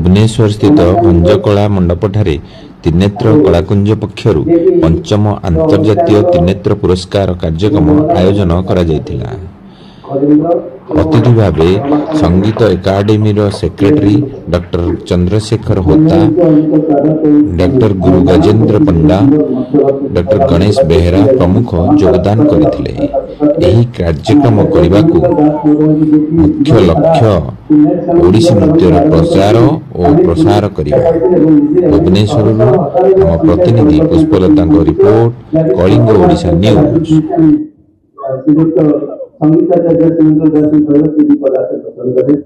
भुवनेश्वर स्थित भंजकला मंडपठारे त्रिनेत्र कलाकुंज पक्षरु पंचम अंतर्जातीय त्रिनेत्र पुरस्कार कार्यक्रम आयोजन करा जायतिला। अतिथि भावे संगीत एकाडेमी सेक्रेटरी डॉक्टर चंद्रशेखर होता, डॉक्टर गुरु गजेंद्र पंडा, डॉक्टर गणेश बेहरा प्रमुख योगदान करथिले। एही कार्यक्रम करबाकू मुख्य लक्ष्य ओडिसी नृत्यर प्रचार और प्रसार करिबा। भुवनेश्वर आम प्रतिनिधि पुष्पलता रिपोर्ट, कलिंग ओडिशा न्यूज। संगीताचार्य सुनील दास प्रयोग से भी पता से पसंद करें।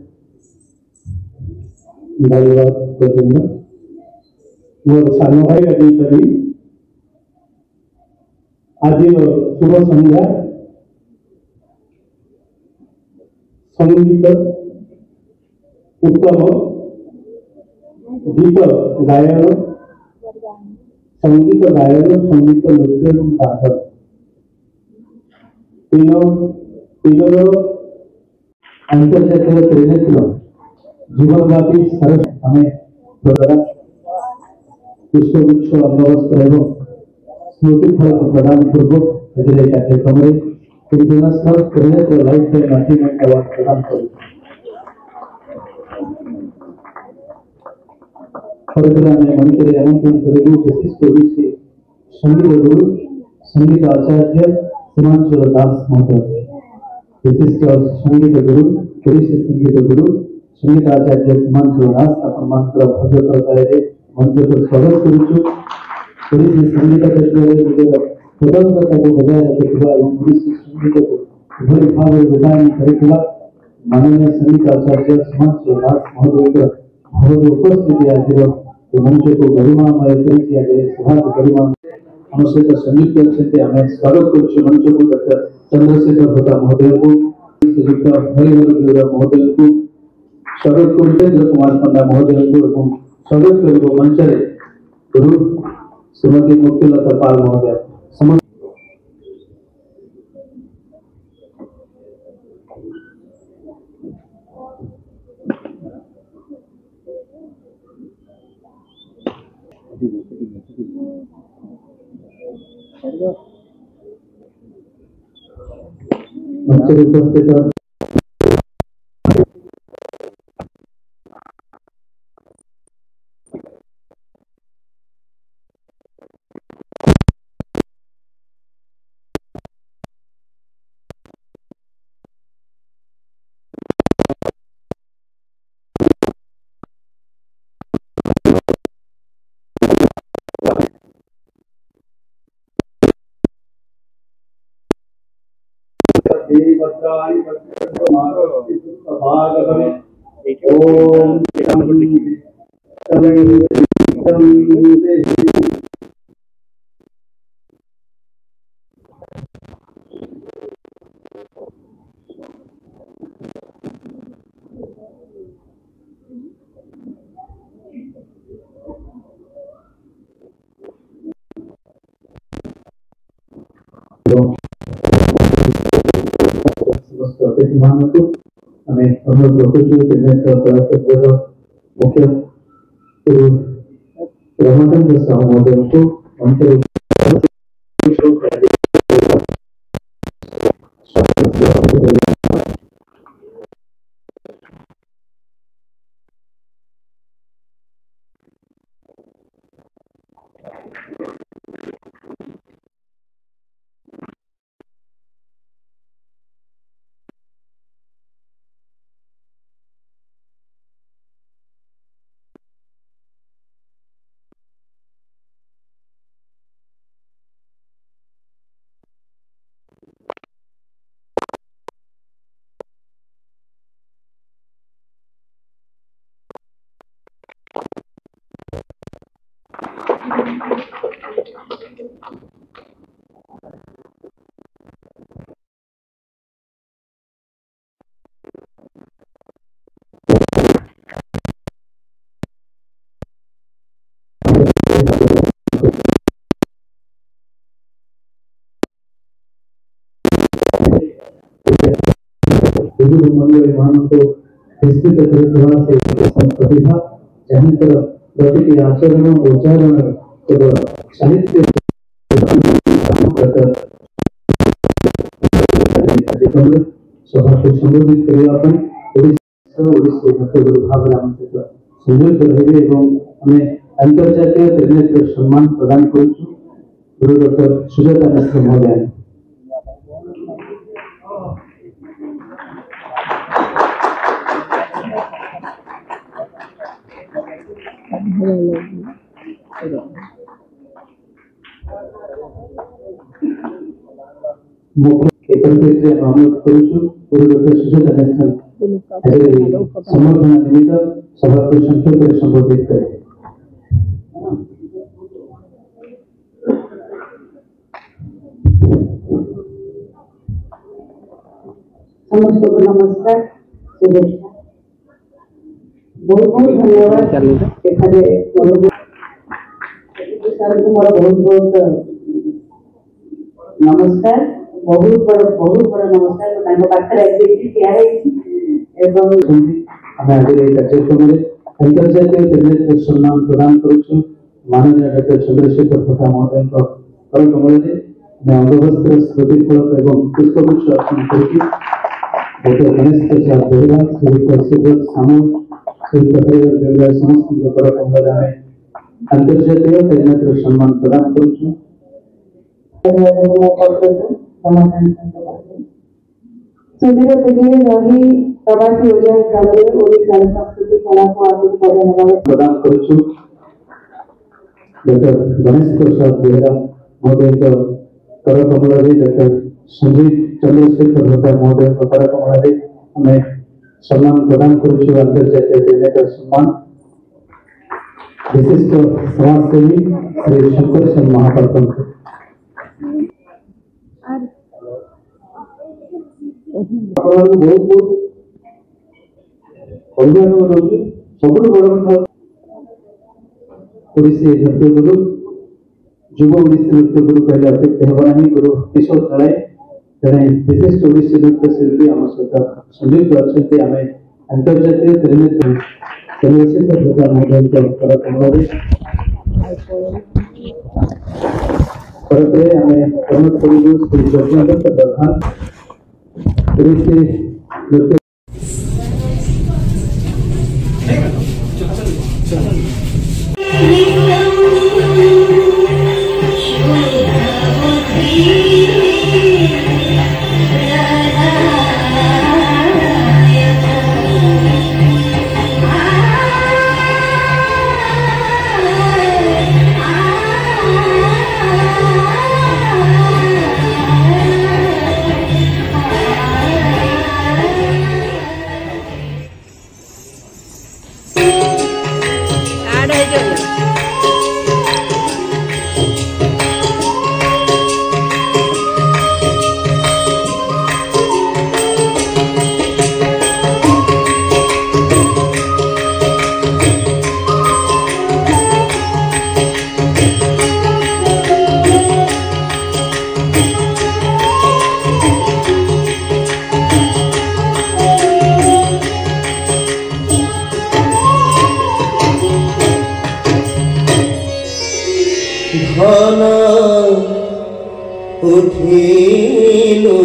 धन्यवाद करूंगा। वो सानो भाई अभी कभी आज शुभ संध्या संगीत उत्तम गीत गायन संगीत गायन संगीत नृत्य एवं साधन तीनों अंतर्जातीय त्रिनेत्र जीवनव्यापी सरस हमें पुष्पगुच्छ अंगवस्त्र एवं स्मृति फल प्रदान पूर्वक कार्यक्रम Trinetra life time achievement award प्रदान मणिकेरे अनंत विशिष्ट संगीत गुरु संगीत आचार्य हिमांशु दास महोदय, विशिष्ट संगीत गुरु संगीत गुरु संगीत आचार्य हिमांशु दास मात्र भव्य प्रकार मंच पर स्वागत करुचु। संगीत क्षेत्र में स्वतंत्रता को बजाय रखा संगीत को भली भाव विधान कर माननीय संगीत आचार्य हिमांशु दास महोदय भव्य उपस्थिति आज मंच को गरिमामय गरिमा हम सहित संगीत अच्छे आम स्वागत कर मंच को डॉक्टर चंद्रशेखर होता महोदय को, हरिहर महोदय को स्वागत कर जितेंद्र कुमार पंडा महोदय को स्वागत कर मंच गुरु श्रीमती मुक्तिलता पाल महोदय समस्त उपस्थित मुख्य रमाकांत साहू महोदय को मंडल मानव को विस्तृत प्रतिभा जहाँकर प्रतिटी आचरण उच्चारण केवल साहित्य सभा को संबोधित करने भाव सहित संयुक्त रही हमें अंतर्जातीय त्रिनेत्र सम्मान प्रदान करुँ गुरु डॉक्टर सुजाता मिश्र महोदय। मुख्य अनुरोध करुँ गुरु डॉक्टर सुजाता मिश्र समर्थन निमित्त सभा को संक्षेप में संबोधित करें। समस्त को नमस्कार शुभेच्छा बहुत बहुत धन्यवाद एखादे सर को मोर बहुत बहुत नमस्कार बहुत बड़ा नमस्कार तांको पाखरे एक्टिविटी तैयार एवं हमें आज कार्यक्रम में अंतर्जातीय त्रिनेत्र सम्मान प्रदान करुँ माननीय डॉक्टर चंद्रशेखर प्रसाद महोदय कर कमल में अंगवस्त्र स्मृतिफलक एवं पुष्पगुच्छ अर्पण करके डॉक्टर गणेश प्रसाद बेहरा श्रीयुक्त सुब्रत सामल श्रीयुक्त हरिहर बेहरा समस्त कर कमल में अंतर्जातीय त्रिनेत्र सम्मान प्रदान करुँ। सुंदर पिढ़ी रही प्रवासी ओडिया हिसाब से ओडिशा संस्कृति कला को आगे बढ़ाने प्रदान करुँ डॉक्टर गणेश प्रसाद बेहरा महोदय कर कमल डॉक्टर संजीव चंद्रशेखर प्रसाद महोदय कर कमल हमें सम्मान प्रदान करुँ अंतर्जातीय त्रिनेत्र सम्मान विशिष्ट समाजसेवी श्री शंकर सेन महापात्र बहुत बहुत अभिनंदन रोज सब बड़ कथा ओडिसी नृत्य गुरु युव ओडिसी नृत्य गुरु कहले अत्युक्त हेब ना गुरु किशोर दलाय जड़े विशिष्ट ओडिसी नृत्य शिल्पी आम सहित संयुक्त अच्छा आम अंतर्जातीय त्रिनेत्र चंद्रशेखर प्रसाद महोदय कर कमल आम अनुरोध करूँ श्री यज्ञदत्त प्रधान ओडिसी नृत्य उठिलु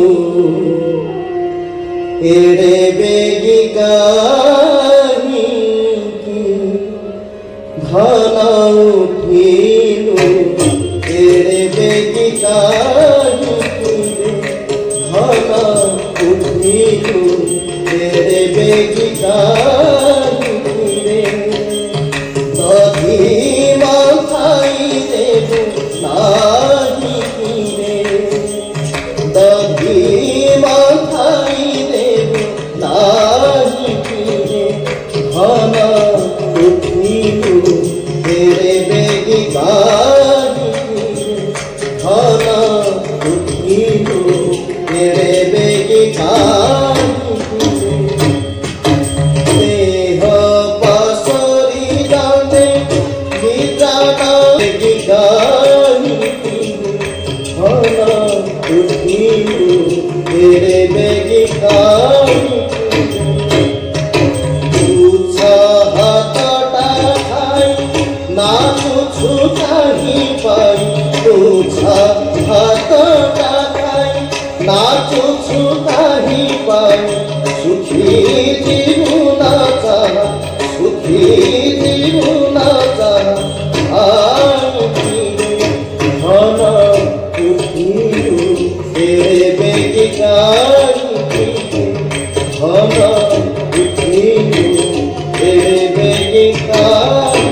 एड़े बेगी गाही धन उठिलु एड़े बेगी गाही धन उठिलु एड़े बेगी गाही दधी माथाई देबु नाही दधी माथाई देबु नाही धन उठिलु तेरे बेगी गाही धन उठिलु तेरे बेगी गाही नाचुछु काहि पाई सुखी जीवना चाहा सुखी जीवना चाहा आई धन उठिलु तेरे बेगी गाई धन उठिलु तेरे बेगी गाई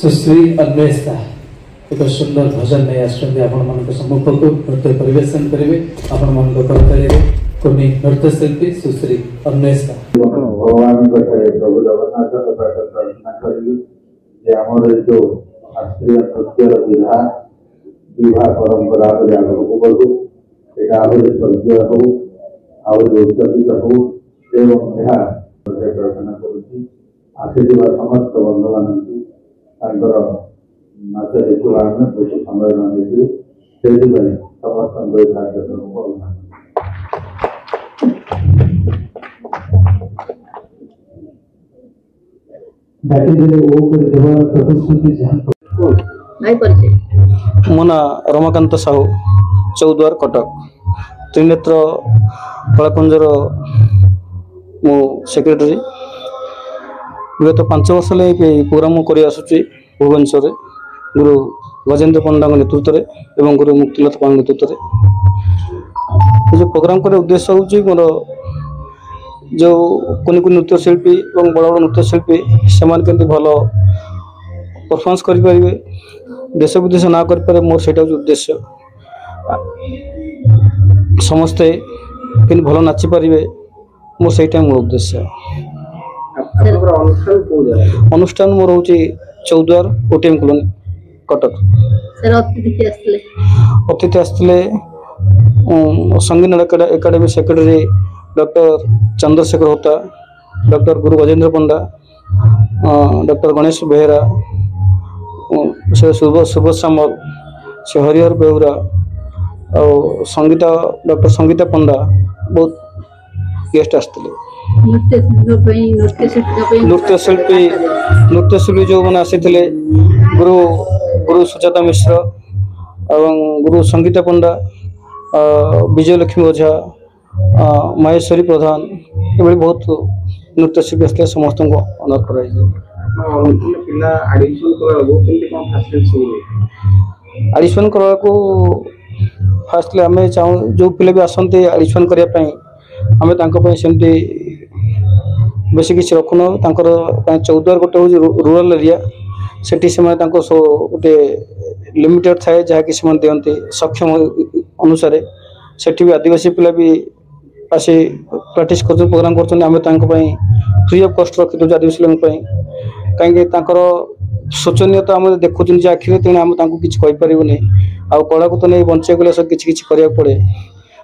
सुश्री अन्वेषा एक सुंदर भजन नहीं आसुँच आपण मान सम्मुख को नृत्य परिवेशन करेंगे आपण मान करताली कोनी नृत्य शिल्पी सुश्री अन्वेषा भगवान प्रभु जगन्नाथ प्रार्थना करी जे आमर जो शास्त्रीय नृत्यर विवाह परंपरा आगे बढ़ू यहाँ आहरी स्वर्गीय हो आहरी उच्चरित हो प्रार्थना करुच्ची आसीजा समस्त बंधु मान नाच देखा आम बेस समय न देखिए समस्त कार्यक्रम को मो ना रमाकांत साहू चौद्वार कटक त्रिनेत्र कलाकुंजर मो सेक्रेटरी विगत 5 वर्ष प्रोग्राम कर भुवनेश्वर गुरु गजेन्द्र पंडा नेतृत्व में गुरु मुक्तिनाथ पाल नेतृत्व में जो प्रोग्राम कर उद्देश्य हूँ मोर जो कुनि कुनि नृत्यशिल्पी और बड़ बड़ नृत्यशिल्पी से भल परफॉर्मेंस करें देश विदेश ना करें मोर से उद्देश्य समस्ते कि भल नाची पारे मोर से मोर उद्देश्य अनुष्ठान मोर हूँ चौद्वार ओटीएम कॉलोनी कटक अतिथि आसते संगीत एकाडेमी सेक्रेटरी डॉक्टर चंद्रशेखर होता डॉक्टर गुरु गजेन्द्र पंडा डॉक्टर गणेश बेहरा से सुबोध सामल से हरिहर बेहुरा और संगीता डॉक्टर संगीता पंडा बहुत गेस्ट आसते नृत्यशिल्पी जो मैंने आसी गुरु गुरु सुजाता मिश्र और गुरु संगीता पंडा विजयलक्ष्मी ओझा महेश्वरी प्रधान ये बहुत नृत्यशिल्पी आसते समस्त को अनर कर एडिशन करने को फास्ट आम चाहूँ जो पिले भी आसते एडिशन करने आम सेमती बेस किसी रखुन चौद्वार गोटे हूँ रूराल एरिया से गोटे लिमिटेड थाए जहाँकि से दिखती सक्षम अनुसार सेठी भी आदिवासी पिला भी आसी प्रैक्टिस कर प्रोग्राम कर फ्री ऑफ कॉस्ट रखी दूसरे आदिवासी लोगों कहीं शोचनीयता आम देखुं आखिरी तेणु आम किसी कहींपारूनी आ कला को तो नहीं बंचे गले सब किसी करा पड़े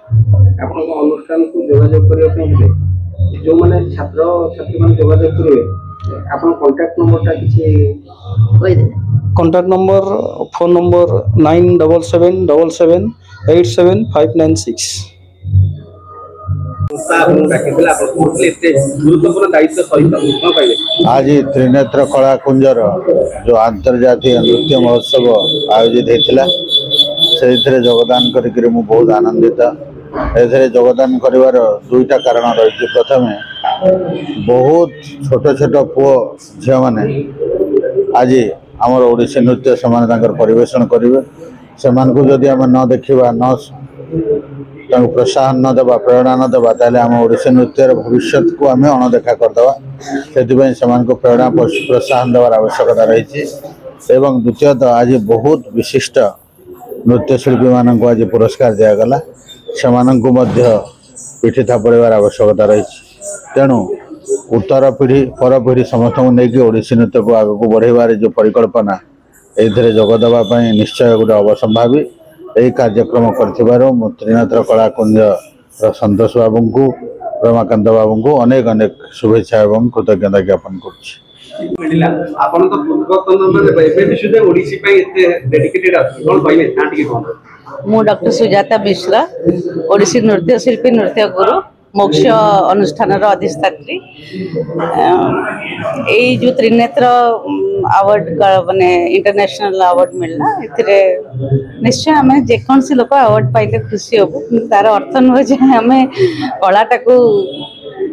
अनुष्ठान को जोगाजोग करने जो मैंने छात्र छात्री मैंने जोगाजोग करेंगे आपन कांटेक्ट नंबर टा किसी कांटेक्ट नंबर फोन नंबर 9777878596 आज त्रिनेत्र कला कुंजर जो अंतर्जातीय नृत्य महोत्सव आयोजित होता से योगदान करके बहुत आनंदित योगदान कर दुईटा कारण रही प्रथम बहुत छोट छोट पुओ झी मैंने आज आमर ओडिसी नृत्य से परिवेशन करेंगे से जदि आम न देखा न प्रोत्साहन न देवा प्रेरणा न देवा ताले आम ओडिसी नृत्यर भविष्य को आम अणदेखा करदे से प्रेरणा प्रोत्साहन देवार आवश्यकता रही एवं द्वितीयत आज बहुत विशिष्ट नृत्यशिल्पी मानक आज पुरस्कार दिगला से पिठी थापड़ार आवश्यकता रही तेणु उत्तर पीढ़ी पर पीढ़ी समस्त को लेकिन ओडिसी नृत्य को आगे बढ़ेबार जो परिकल्पना ये जोगदेवाई निश्चय गोटे अवसंभावी यही कार्यक्रम कर त्रिनेत्र कलाकुंज संतोष बाबू को रमाकांत बाबू को अनेक अनेक शुभेच्छा एवं कृतज्ञता ज्ञापन कर। मु डॉक्टर सुजाता मिश्रा ओडिसी नृत्य शिल्पी नृत्य गुरु मोक्ष अनुष्ठान अधिष्ठात्री यही जो त्रिनेत्र अवार्ड माने इंटरनेशनल अवार्ड मिलला इतरे निश्चय आम जेकोन सी लोक अवार्ड पाइले खुशी हबु तार अर्थ नुहे जे आम कलाटा को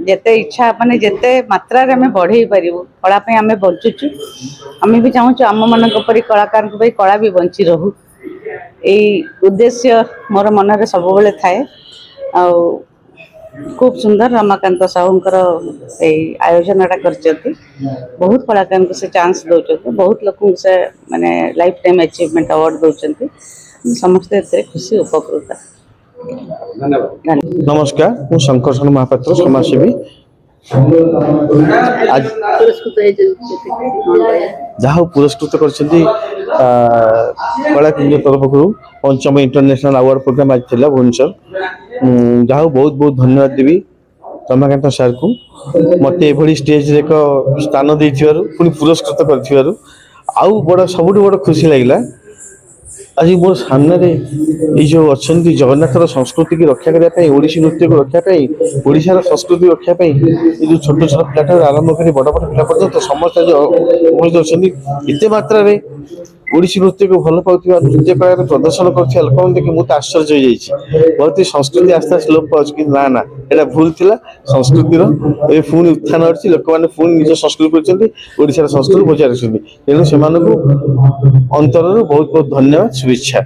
जेते इच्छा माने जेते मात्रा रे आम बढ़े पारिबु कला पे आम बंचुचु आम भी चाहूँ आम मान परी कलाकार कला भी बंची रहू यही उद्देश्य मोर मन रे सब बेले थाए आ खूब सुंदर रमाकांत साहूंकर आयोजन कर बहुत कलाकार को से चांस दौरान बहुत लोक से माने लाइफ टाइम अचीवमेंट अवार्ड दौरान समस्ते खुशी उपकृत। नमस्कार मु शंकर महापात्र समाजसेवी आज जहाँ पुरस्कृत कर कलाकुंज तरफ पंचम इंटरनेशनल अवार्ड प्रोग्राम आज थी भुवनेश्वर जहाँ बहुत बहुत धन्यवाद देवी रमाकांत सार को मत एभली स्टेज एक स्थान दे पुणी पुरस्कृत कर बड़ सब बड़ खुशी लगे आज मोर सामने जो अच्छा जगन्नाथ संस्कृति की रक्षा करने ओडिसी नृत्य को रखापी ओडार संस्कृति रखापी जो छोट छोट पिलाठ आरंभ कर बड़ बड़ पिला पर्यटन समस्त उपस्थित एत मात्रा ओडिसी नृत्य को भल पाऊा नृत्य कला प्रदर्शन कर लोक देखिए मुझे आश्चर्य हो बहुत ही संस्कृति आस्ते आस्ते लोप पाँच कि ना ना यहाँ भूल थी संस्कृतिर पुणी उत्थान अच्छी लोक मैंने पुणी निज संस्कृति कर संस्कृति बजाय रखते तेणु से अंतर बहुत बहुत धन्यवाद शुभेच्छा।